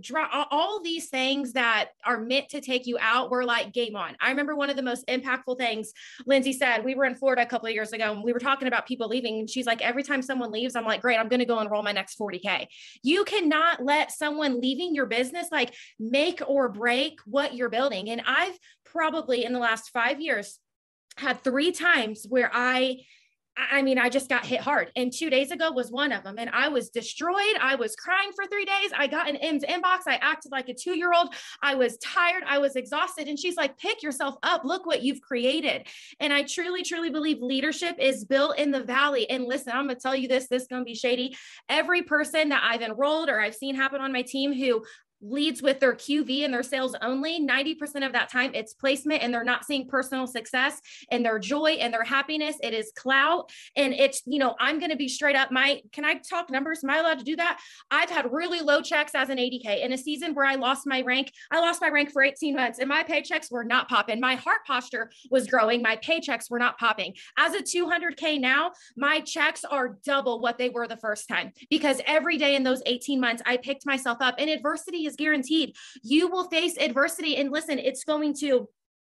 all these things that are meant to take you out. We're like, game on. I remember one of the most impactful things Lindsay said. We were in Florida a couple of years ago and we were talking about people leaving. And she's like, every time someone leaves, I'm like, great, I'm going to go enroll my next 40K. You cannot let someone leaving your business like make or break what you're building. And I've probably in the last 5 years had 3 times where I just got hit hard. And 2 days ago was one of them. And I was destroyed. I was crying for 3 days. I got in M's inbox. I acted like a 2-year-old. I was tired. I was exhausted. And she's like, pick yourself up. Look what you've created. And I truly, truly believe leadership is built in the valley. And listen, I'm going to tell you this is going to be shady. Every person that I've enrolled or I've seen happen on my team who leads with their QV and their sales only, 90% of that time it's placement, and they're not seeing personal success and their joy and their happiness. It is clout. And it's, you know, I'm going to be straight up. Can I talk numbers? Am I allowed to do that? I've had really low checks as an ADK in a season where I lost my rank. I lost my rank for 18 months and my paychecks were not popping. My heart posture was growing. My paychecks were not popping. As a 200K now, my checks are double what they were the first time, because every day in those 18 months, I picked myself up, and adversity is guaranteed. You will face adversity, and listen, it's going to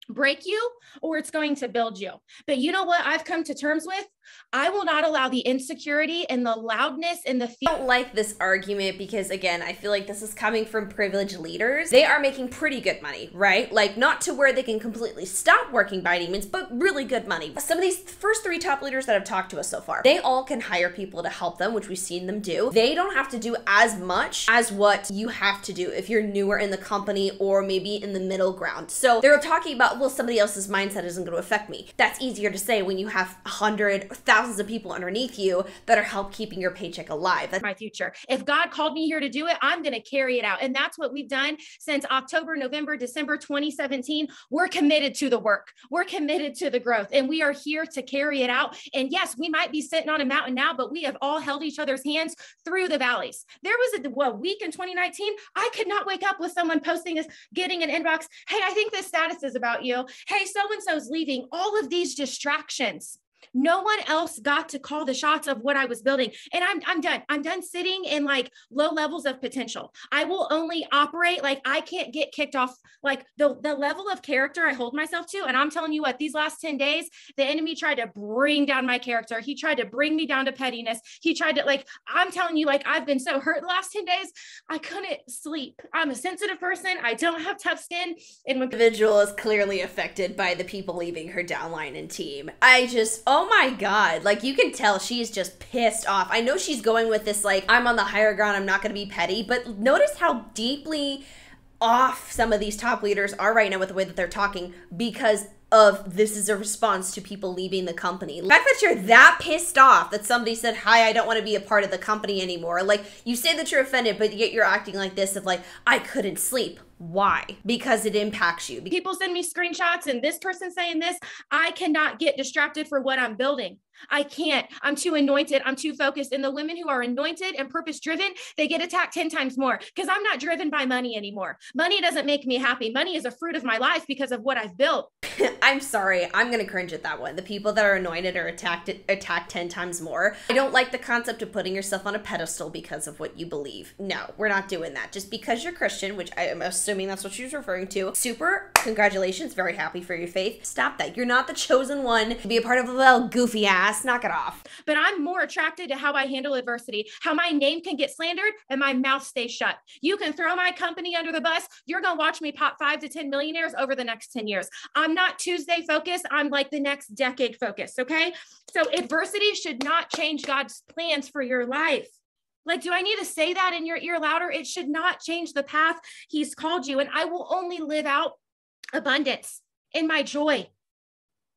break you or it's going to build you. But you know what I've come to terms with? I will not allow the insecurity and the loudness and the I don't like this argument because, again, I feel like this is coming from privileged leaders. They are making pretty good money, right? Like, not to where they can completely stop working by any means, but really good money. Some of these first 3 top leaders that have talked to us so far, they all can hire people to help them, which we've seen them do. They don't have to do as much as what you have to do if you're newer in the company or maybe in the middle ground. So they're talking about, well, somebody else's mindset isn't going to affect me. That's easier to say when you have 100, thousands of people underneath you that are help keeping your paycheck alive. That's my future. If God called me here to do it, I'm going to carry it out. And that's what we've done since October, November, December 2017. We're committed to the work. We're committed to the growth, and we are here to carry it out. And yes, we might be sitting on a mountain now, but we have all held each other's hands through the valleys. There was a week in 2019, I could not wake up with someone posting this, getting an inbox. Hey, I think this status is about you. Hey, so-and-so's leaving. All of these distractions. No one else got to call the shots of what I was building. And I'm done. I'm done sitting in like low levels of potential. I will only operate like I can't get kicked off like the level of character I hold myself to. And I'm telling you what, these last 10 days, the enemy tried to bring down my character. He tried to bring me down to pettiness. He tried to I'm telling you, I've been so hurt the last 10 days. I couldn't sleep. I'm a sensitive person. I don't have tough skin. And when individual is clearly affected by the people leaving her downline and team. Oh my God, you can tell she's just pissed off. I know she's going with this, I'm on the higher ground, I'm not gonna be petty, but notice how deeply off some of these top leaders are right now with the way that they're talking because of this is a response to people leaving the company. The fact that you're that pissed off that somebody said, hi, I don't want to be a part of the company anymore. You say that you're offended, but yet you're acting like this of I couldn't sleep. Why? Because it impacts you. People send me screenshots and this person saying this, I cannot get distracted for what I'm building. I can't. I'm too anointed. I'm too focused. And the women who are anointed and purpose driven, they get attacked 10 times more because I'm not driven by money anymore. Money doesn't make me happy. Money is a fruit of my life because of what I've built. I'm sorry. I'm going to cringe at that one. The people that are anointed are attacked 10 times more. I don't like the concept of putting yourself on a pedestal because of what you believe. No, we're not doing that. Just because you're Christian, which I am assuming that's what she was referring to. Super. Congratulations. Very happy for your faith. Stop that. You're not the chosen one to be a part of a little goofy ass. Knock it off. But I'm more attracted to how I handle adversity, how my name can get slandered and my mouth stays shut. You can throw my company under the bus. You're going to watch me pop 5 to 10 millionaires over the next 10 years. I'm not Tuesday focused. I'm the next decade focused. Okay. So adversity should not change God's plans for your life. Do I need to say that in your ear louder? It should not change the path he's called you. And I will only live out abundance in my joy,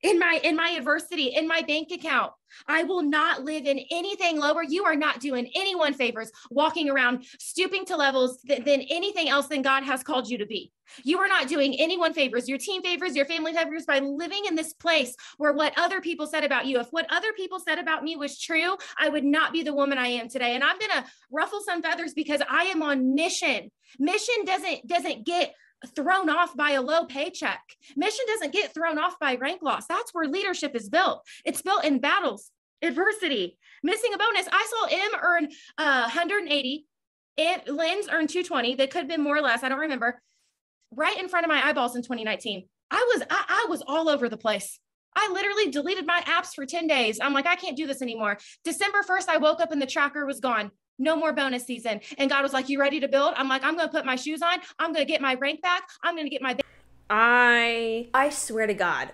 in my adversity, in my bank account. I will not live in anything lower. You are not doing anyone favors walking around stooping to levels than anything else than God has called you to be. You are not doing anyone favors, your team favors, your family favors by living in this place where what other people said about you, if what other people said about me was true, I would not be the woman I am today. And I'm going to ruffle some feathers because I am on mission. Mission doesn't get thrown off by a low paycheck. Mission doesn't get thrown off by rank loss. That's where leadership is built. It's built in battles, adversity, missing a bonus. I saw M earn 180 and Lynn's earned 220. They could have been more or less. I don't remember. Right in front of my eyeballs in 2019. I was all over the place. I literally deleted my apps for 10 days. I'm I can't do this anymore. December 1st, I woke up and the tracker was gone. No more bonus season. And God was you ready to build? I'm I'm going to put my shoes on. I'm going to get my rank back. I'm going to get my... I swear to God,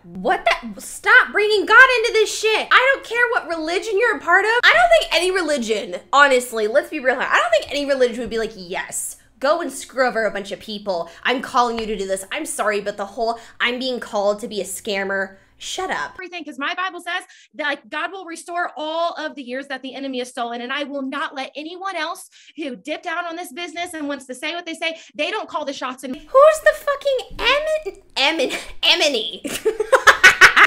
stop bringing God into this shit. I don't care what religion you're a part of. I don't think any religion, honestly, let's be real here. I don't think any religion would be yes, go and screw over a bunch of people. I'm calling you to do this. I'm sorry, but the whole I'm being called to be a scammer, Shut up. Everything, because my Bible says that like God will restore all of the years that the enemy has stolen, and I will not let anyone else who dipped out on this business and wants to say what they say. They don't call the shots in. Who's the fucking enemy?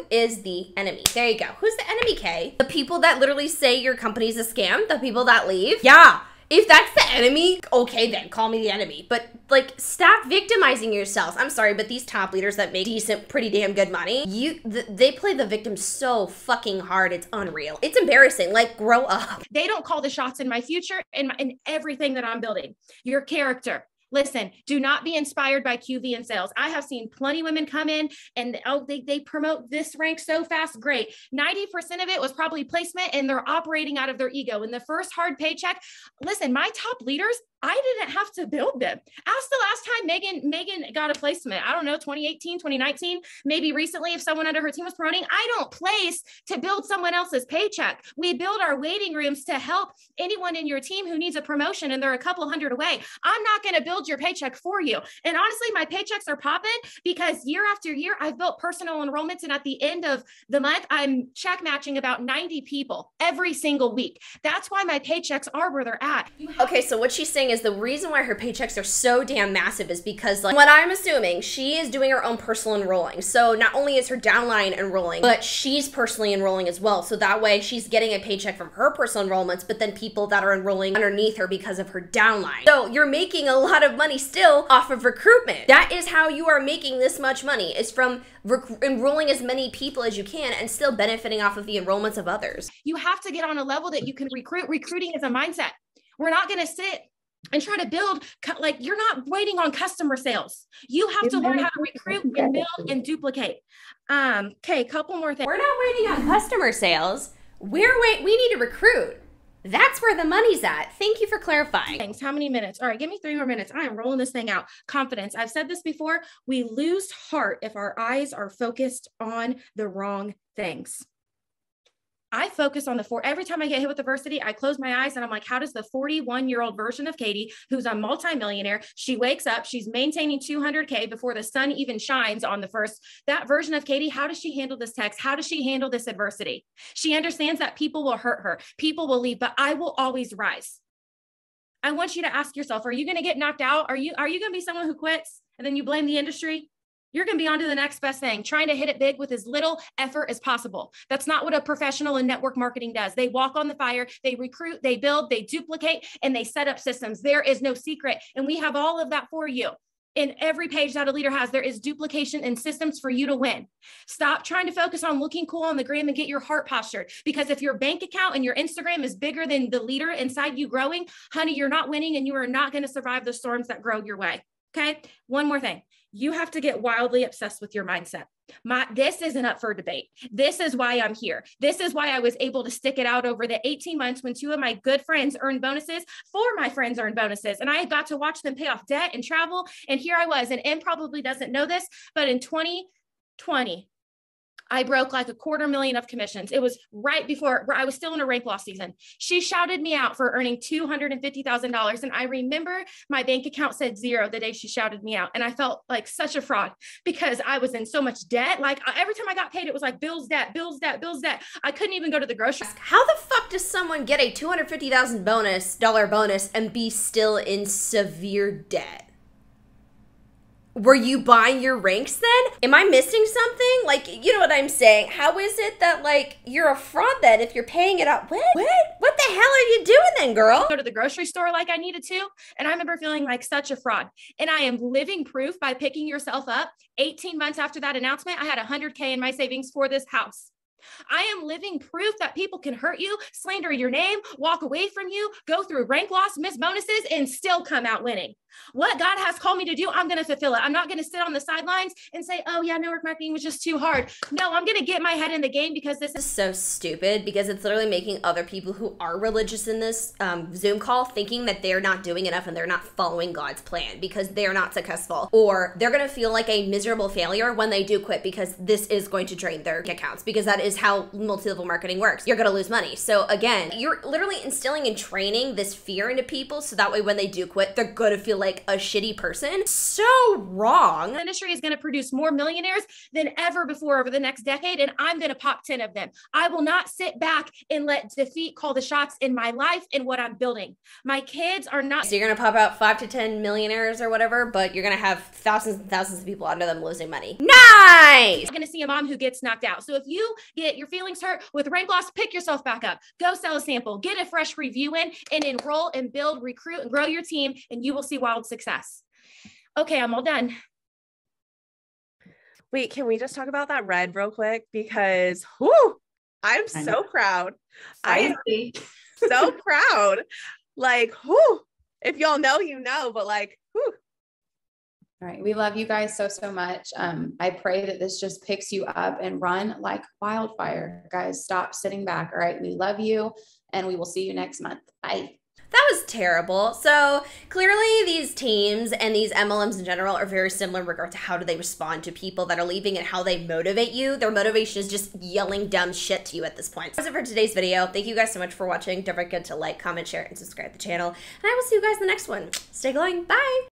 Is the enemy. There you go. Who's the enemy, Kay? The people that literally say your company's a scam? The people that leave? Yeah. If that's the enemy, okay then, call me the enemy. But like, stop victimizing yourselves. I'm sorry, but these top leaders that make decent, pretty damn good money, they play the victim so fucking hard, it's unreal. It's embarrassing, like, grow up. They don't call the shots in my future and in everything that I'm building. Your character. Listen, do not be inspired by QV and sales. I have seen plenty of women come in and they promote this rank so fast. Great. 90% of it was probably placement and they're operating out of their ego. In the first hard paycheck, listen, my top leaders, I didn't have to build them. Ask the last time Megan got a placement. I don't know, 2018, 2019, maybe recently if someone under her team was promoting. I don't place to build someone else's paycheck. We build our waiting rooms to help anyone in your team who needs a promotion and they're a couple hundred away. I'm not going to build your paycheck for you. And honestly, my paychecks are popping because year after year, I've built personal enrollments. And at the end of the month, I'm check matching about 90 people every single week. That's why my paychecks are where they're at. Okay, so what she's saying is the reason why her paychecks are so damn massive is because, like, what I'm assuming, she is doing her own personal enrolling. So not only is her downline enrolling, but she's personally enrolling as well. So that way she's getting a paycheck from her personal enrollments, but then people that are enrolling underneath her because of her downline. So you're making a lot of money still off of recruitment. That is how you are making this much money, is from enrolling as many people as you can and still benefiting off of the enrollments of others. You have to get on a level that you can recruit. Recruiting is a mindset. We're not going to sit and try to build, like, you're not waiting on customer sales. You have to learn how to recruit and build and duplicate. Okay, couple more things. We're not waiting on customer sales. We need to recruit. That's where the money's at. Thank you for clarifying. Thanks. How many minutes? All right, give me 3 more minutes. I am rolling this thing out. Confidence. I've said this before. We lose heart if our eyes are focused on the wrong things. I focus on every time I get hit with adversity, I close my eyes and I'm like, how does the 41-year-old version of Katie, who's a multimillionaire, she wakes up, she's maintaining 200K before the sun even shines on the first, that version of Katie, how does she handle this text? How does she handle this adversity? She understands that people will hurt her, people will leave, but I will always rise. I want you to ask yourself, are you going to get knocked out? Are you going to be someone who quits and then you blame the industry? You're going to be on to the next best thing, trying to hit it big with as little effort as possible. That's not what a professional in network marketing does. They walk on the fire, they recruit, they build, they duplicate, and they set up systems. There is no secret. And we have all of that for you. In every page that a leader has, there is duplication and systems for you to win. Stop trying to focus on looking cool on the gram and get your heart postured. Because if your bank account and your Instagram is bigger than the leader inside you growing, honey, you're not winning and you are not going to survive the storms that grow your way. Okay. One more thing. You have to get wildly obsessed with your mindset. This isn't up for debate. This is why I'm here. This is why I was able to stick it out over the 18 months when 2 of my good friends earned bonuses. 4 of my friends earned bonuses, and I got to watch them pay off debt and travel. And here I was, and Em probably doesn't know this, but in 2020, I broke like $250,000 of commissions. It was right before I was still in a rank loss season. She shouted me out for earning $250,000. And I remember my bank account said 0 the day she shouted me out. And I felt like such a fraud because I was in so much debt. Like every time I got paid, it was like bills, debt, bills, debt, bills, debt. I couldn't even go to the grocery. How the fuck does someone get a $250,000 bonus and be still in severe debt? Were you buying your ranks then? Am I missing something? Like, you know what I'm saying? How is it that, like, you're a fraud then if you're paying it up? What the hell are you doing then, girl? Go to the grocery store like I needed to. And I remember feeling like such a fraud. And I am living proof by picking yourself up. 18 months after that announcement, I had 100K in my savings for this house. I am living proof that people can hurt you, slander your name, walk away from you, go through rank loss, miss bonuses, and still come out winning. What God has called me to do, I'm going to fulfill it. I'm not going to sit on the sidelines and say, oh yeah, network marketing was just too hard. No, I'm going to get my head in the game because this is so stupid, because it's literally making other people who are religious in this Zoom call thinking that they're not doing enough and they're not following God's plan because they're not successful, or they're going to feel like a miserable failure when they do quit, because this is going to drain their accounts, because that is how multi-level marketing works. You're gonna lose money. So again, you're literally instilling and training this fear into people so that way when they do quit, they're gonna feel like a shitty person. So wrong. The industry is gonna produce more millionaires than ever before over the next decade, and I'm gonna pop 10 of them. I will not sit back and let defeat call the shots in my life and what I'm building. My kids are not. So you're gonna pop out 5 to 10 millionaires or whatever, but you're gonna have thousands and thousands of people under them losing money. Nice! You're gonna see a mom who gets knocked out. So if you get your feelings hurt with rank loss, pick yourself back up. Go sell a sample, get a fresh review in, and enroll and build, recruit, and grow your team, and you will see wild success. Okay, I'm all done. Wait, can we just talk about that red real quick? Because whoo, I'm so proud. I am so proud. Like, whoo, if y'all know, you know, but like, whoo. All right. We love you guys so, so much. I pray that this just picks you up and run like wildfire. Guys, stop sitting back. All right. We love you and we will see you next month. Bye. That was terrible. So clearly these teams and these MLMs in general are very similar in regard to how do they respond to people that are leaving and how they motivate you. Their motivation is just yelling dumb shit to you at this point. That's it for today's video. Thank you guys so much for watching. Don't forget to like, comment, share, and subscribe to the channel. And I will see you guys in the next one. Stay glowing. Bye.